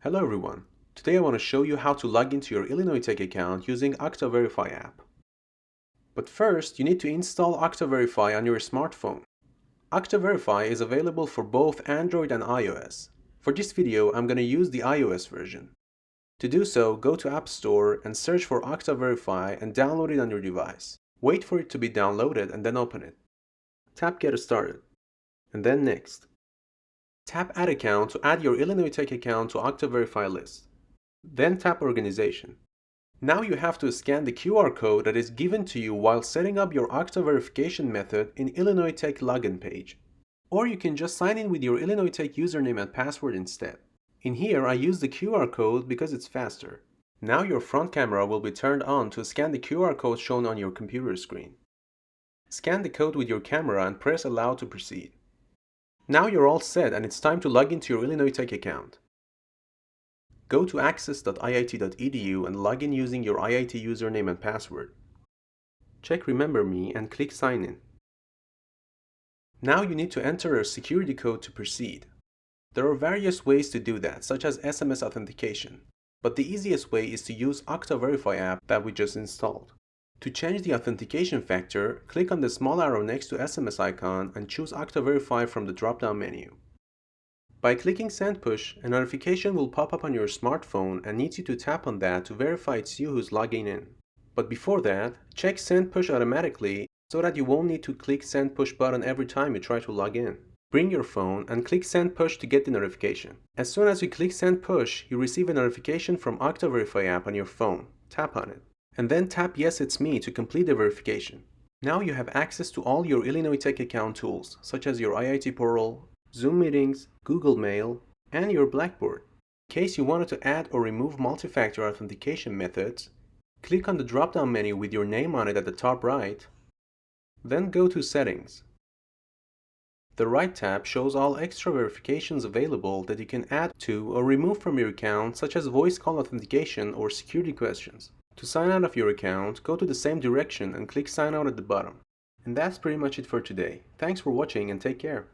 Hello everyone. Today I want to show you how to log into your Illinois Tech account using Okta Verify app. But first, you need to install Okta Verify on your smartphone. Okta Verify is available for both Android and iOS. For this video, I'm going to use the iOS version. To do so, go to App Store and search for Okta Verify and download it on your device. Wait for it to be downloaded and then open it. Tap Get Started, and then Next. Tap Add Account to add your Illinois Tech account to Okta Verify list. Then tap Organization. Now you have to scan the QR code that is given to you while setting up your Okta verification method in Illinois Tech login page. Or you can just sign in with your Illinois Tech username and password instead. In here I use the QR code because it's faster. Now your front camera will be turned on to scan the QR code shown on your computer screen. Scan the code with your camera and press Allow to proceed. Now you're all set and it's time to log into your Illinois Tech account. Go to access.iit.edu and log in using your IIT username and password. Check Remember Me and click Sign In. Now you need to enter a security code to proceed. There are various ways to do that, such as SMS authentication, but the easiest way is to use Okta Verify app that we just installed. To change the authentication factor, click on the small arrow next to SMS icon and choose Okta Verify from the drop-down menu. By clicking Send Push, a notification will pop up on your smartphone and needs you to tap on that to verify it's you who's logging in. But before that, check Send Push automatically so that you won't need to click Send Push button every time you try to log in. Bring your phone and click Send Push to get the notification. As soon as you click Send Push, you receive a notification from Okta Verify app on your phone. Tap on it. And then tap Yes It's Me to complete the verification. Now you have access to all your Illinois Tech account tools, such as your IIT portal, Zoom meetings, Google Mail, and your Blackboard. In case you wanted to add or remove multi-factor authentication methods, click on the drop-down menu with your name on it at the top right, then go to Settings. The right tab shows all extra verifications available that you can add to or remove from your account, such as voice call authentication or security questions. To sign out of your account, go to the same direction and click Sign Out at the bottom. And that's pretty much it for today. Thanks for watching and take care.